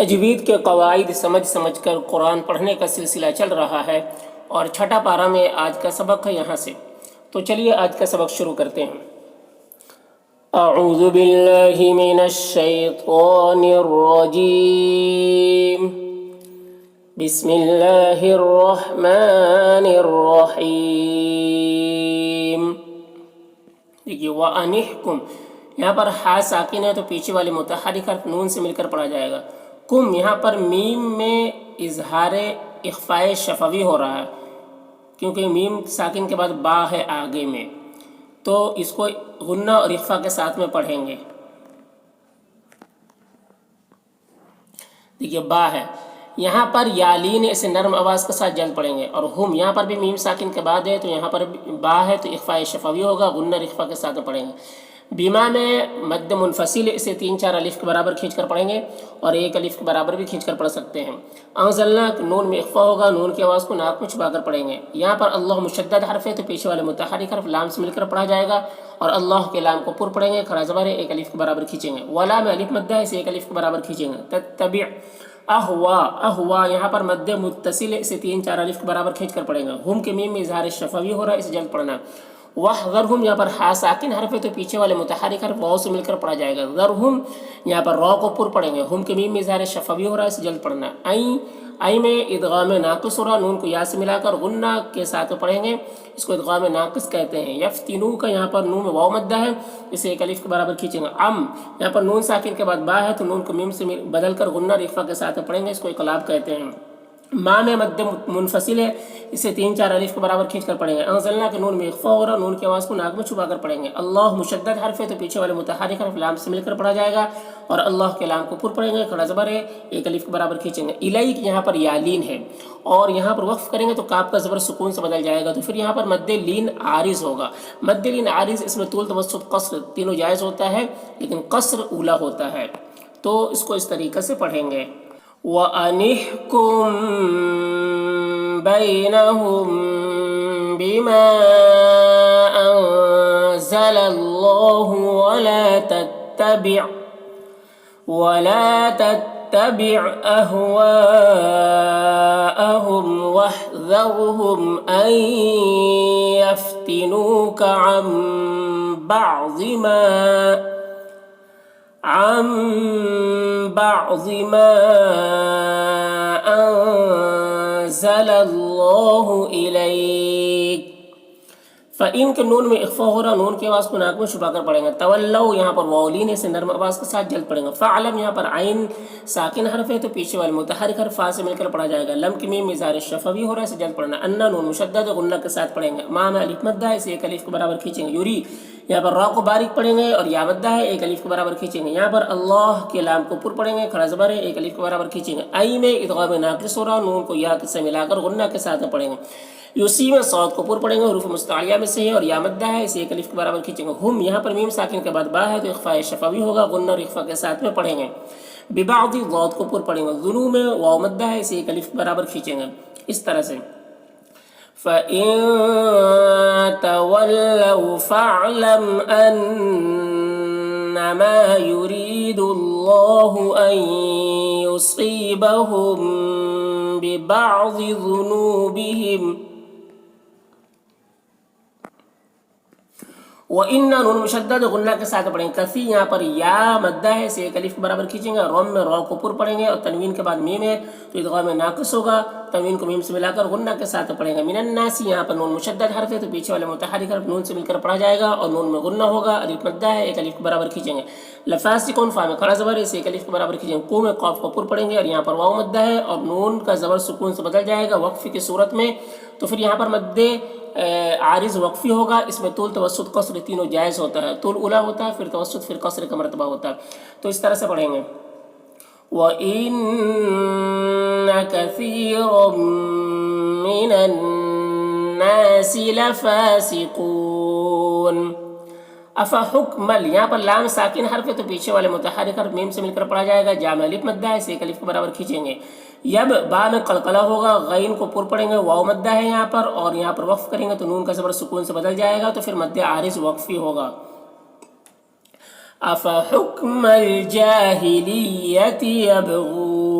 تجوید کے قواعد سمجھ کر قرآن پڑھنے کا سلسلہ چل رہا ہے اور چھٹا پارہ میں آج کا سبق ہے یہاں سے۔ تو چلیے آج کا سبق شروع کرتے ہیں۔ اعوذ باللہ من الشیطان الرجیم، بسم اللہ الرحمن الرحیم۔ دیکھیے وَأَنِحْكُمْ، یہاں پر ہا ساکن ہے تو پیچھے والے متحرک حرف نون سے مل کر پڑھا جائے گا۔ کم یہاں پر میم میں اظہار اخفاء شفوی ہو رہا ہے کیونکہ میم ساکن کے بعد با ہے آگے میں، تو اس کو غنہ اور اخفاء کے ساتھ میں پڑھیں گے۔ دیکھیے با ہے، یہاں پر یالین اسے نرم آواز کے ساتھ جلد پڑھیں گے، اور ہم یہاں پر بھی میم ساکن کے بعد ہے تو یہاں پر با ہے تو اخفاء شفوی ہوگا، غنہ اور اخفاء کے ساتھ میں پڑھیں گے۔ بیما میں مد منفصل اسے 3-4 الف کے برابر کھینچ کر پڑھیں گے اور 1 الف کے برابر بھی کھینچ کر پڑھ سکتے ہیں۔ انزلنا نون میں اخفاء ہوگا، نون کی آواز کو ناک میں چھپا کر پڑھیں گے۔ یہاں پر اللہ مشدد حرف ہے تو پیچھے والے متحرک حرف لام سے مل کر پڑھا جائے گا اور اللہ کے لام کو پر پڑھیں گے، کھڑا زبر ہے 1 الف کے برابر کھینچیں گے۔ ولا میں الف مدہ ہے اسے 1 الف کے برابر کھینچیں گے۔ تتبع اہوا یہاں پر مد متصل ہے اسے 3-4 الف کے برابر کھینچ کر پڑھیں گے۔ ہم کے میم میں اظہار شفوی ہو رہا ہے، اسے جلد پڑھنا۔ وَحْذَرْهُمْ یہاں پر ہا ساکن حرف ہے تو پیچھے والے متحرک حرف واو سے مل کر پڑھا جائے گا۔ ذرہم یہاں پر را کو پر پڑھیں گے، ہم کے میم میں اظہار شفوی ہو رہا ہے، اسے جلد پڑھنا۔ آئی میں ادغام ناقص ہو رہا، نون کو یا سے ملا کر غنہ کے ساتھ پڑھیں گے، اس کو ادغام ناقص کہتے ہیں۔ یفتنو کا یہاں پر نون میں واو مدہ ہے، اسے 1 الف کے برابر کھینچیں گے۔ یہاں پر نون ساکن کے بعد با ہے تو نون کو میم سے بدل کر غنہ اور اخفاء کے ساتھ پڑھیں گے، اس کو اقلاب کہتے ہیں۔ ماں میں مد منفصل ہے، اسے 3-4 الف کے برابر کھینچ کر پڑھیں گے۔ انزلنا کے نون میں اخفاء ہو رہا، نون کی آواز کو ناک میں چھپا کر پڑھیں گے۔ اللہ مشدد حرف ہے تو پیچھے والے متحرک حرف لام سے مل کر پڑھا جائے گا اور اللہ کے لام کو پر پڑھیں گے، کھڑا زبر ہے 1 الف کے برابر کھینچیں گے۔ الیک یہاں پر یالین ہے اور یہاں پر وقف کریں گے تو کاف کا زبر سکون سے بدل جائے گا، تو پھر یہاں پر مد لین عارض ہوگا۔ مد لین عارض اس میں طول توسط قصر تینوں جائز ہوتا ہے، لیکن قصر اولا ہوتا ہے، تو اس کو اس طریقے سے پڑھیں گے۔ وَأَنِحْكُمْ بَيْنَهُمْ بِمَا أَنزَلَ اللَّهُ وَلَا تَتَّبِعْ أَهْوَاءَهُمْ وَاحْذَرْهُمْ أَن يَفْتِنُوكَ عَن بعض ما أنزل الله إليك۔ فَإِن کے نون میں اخفاء ہو رہا، نون کی آواز کو ناک میں چھپا کر پڑھیں گے۔ تولو یہاں پر واولین سے نرم آواز کے ساتھ جلد پڑھیں گے۔ فعلم یہاں پر عین ساکن حرف ہے تو پیچھے والے متحرک حرف فا سے مل کر پڑھا جائے گا۔ لم کی میم اظہار شفوی ہو رہا ہے، اسے جلد پڑھنا۔ انا نون مشدد غنہ کے ساتھ پڑھیں گے۔ ما میں الف مدہ ہے، اسے 1 الف کے برابر کھینچیں گے۔ یوری یہاں پر را کو باریک پڑھیں گے اور یا مدہ ہے 1 الف کے برابر کھینچیں گے۔ یہاں پر اللہ کے لام کو پر پڑھیں گے، کھڑا زبر ہے 1 الف کے برابر کھینچیں گے۔ ای میں ادغام ناقص ہو رہا، نون کو یا سے ملا کر غنہ کے ساتھ پڑھیں گے۔ یوسی میں صاد کو پر پڑھیں گے، حروف مستعلیہ میں سے ہے اور یا مدہ ہے، اسے 1 الف کے برابر کھینچیں گے۔ ہم یہاں پر میم ساکن کے بعد با ہے تو اخفاء شفوی ہوگا، غنہ اور اخفاء کے ساتھ میں پڑھیں گے۔ ببعض ضاد کو پر پڑھیں گے، ظنو میں واو مدہ ہے، اسے 1 الف کے برابر کھینچیں گے، اس طرح سے۔ فَإِن تَوَلَّوْا فَاعْلَمْ أَنَّمَا يُرِيدُ اللَّهُ أَن يُصِيبَهُم بِبَعْضِ ذُنُوبِهِمْ۔ وَإِنَّ نون مشدد غنہ کے ساتھ پڑھیں گے۔ کثی یہاں پر یا مدہ ہے، اسے 1 الف کے برابر کھینچیں گے۔ روم میں را کو پر پڑھیں گے اور تنوین کے بعد میم ہے تو ادغام ناقص ہوگا، تنوین کو میم سے ملا کر غنہ کے ساتھ پڑھیں گے۔ من الناس یہاں پر نون مشدد حرف ہے تو پیچھے والے متحرک حرف نون سے مل کر پڑھا جائے گا اور نون میں غنہ ہوگا، الف مدہ ہے 1 الف کے برابر کھینچیں گے۔ لفاسقون فا میں کھڑا زبر ہے، اسے 1 الف کے برابر کھینچیں گے۔ کو میں قاف کو پر پڑھیں گے اور یہاں پر واو مدہ ہے اور نون کا زبر سکون سے بدل جائے گا وقف کی صورت میں، تو پھر یہاں پر مد عارض وقفی ہوگا، اس میں طول توسط قصر تینوں جائز ہوتا ہے، طول اولا ہوتا ہے، پھر توسط، پھر قصر کا مرتبہ ہوتا ہے، تو اس طرح سے پڑھیں گے۔ وَإِنَّ كَثِيرًا مِّنَ النَّاسِ لَفَاسِقُونَ۔ افحکمل یہاں پر لام ساکن حرف ہے تو پیچھے والے متحرک حرف میم سے مل کر پڑھا جائے گا، جامع الف مدہ ہے، اسے 1 الف کے برابر کھینچیں گے۔ یب با میں قلقلہ ہوگا، غین کو پر پڑھیں گے، واو مدہ ہے یہاں پر اور یہاں پر وقف کریں گے تو نون کا زبر سکون سے بدل جائے گا، تو پھر مد عارض وقفی ہوگا۔ افحکم الجاہلیت یبغون۔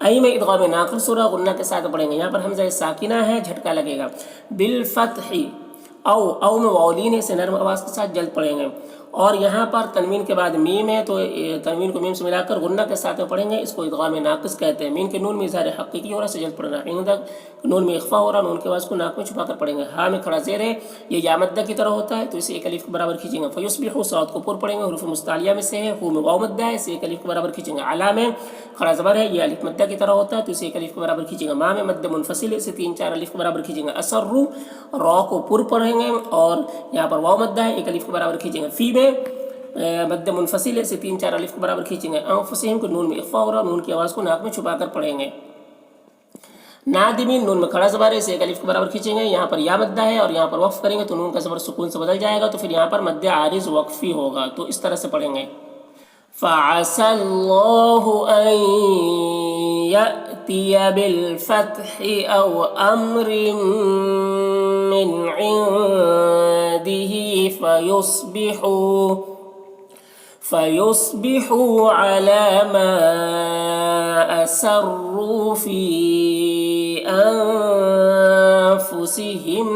ای میں ادغام ناقص ہو رہا غنہ کے ساتھ پڑھیں گے. یہاں پر حمزہ ساکنہ ہے جھٹکا لگے گا. بالفتح او میں واولین سے نرم آواز کے ساتھ جلد پڑھیں گے. اور یہاں پر تنوین کے بعد میم ہے تو تنوین کو میم سے ملا کر غنہ کے ساتھ پڑھیں گے. اس کو ادغام ناقص کہتے ہیں. میم کے نون میں اظہار حقیقی ہو رہا سے جلد پڑھنا. نون میں اخفا ہو رہا نون کے آواز کو ناک میں چھپا کر پڑھیں گے. ہاں میں کھڑا زیر ہے یہ یا مدہ کی طرح ہوتا ہے تو اسے ایک الف کے برابر کھینچیں گے. فیصبحوا صاد کو پر پڑھیں گے حروف مستعلیہ میں سے ہے. ہو میں واو مدہ ہے اسے ایک الف کے برابر کھینچیں گے. علا میں کھڑا زبر ہے یہ الف مدہ کی طرح ہوتا ہے تو اسے ایک الف کے برابر کھینچیں گے. ما میں مد منفصل ہے اسے 3-4 الف کے برابر کھینچیں گے. اسروا را کو پر پڑھیں گے اور یہاں پر واو مدہ ہے ایک الف کے برابر کھینچیں گے. فی میں مد منفصل ہے سے 3-4 الف کے برابر کھینچیں گے. انفسہم کو نون میں اخفا ہو رہا نون کی آواز کو ناک میں چھپا کر پڑھیں گے. نادمین نون میں کھڑا زبر ہے اسے ایک الف کے برابر کھینچیں گے. یہاں پر یا مدہ ہے اور یہاں پر وقف کریں گے تو نون کا زبر سکون سے بدل جائے گا تو پھر یہاں پر مد عارض وقفی ہوگا تو اس طرح سے پڑھیں گے. فعسى الله أن يأتي بالفتح أو أمر من عنده فيصبحوا على ما أسروا في أنفسهم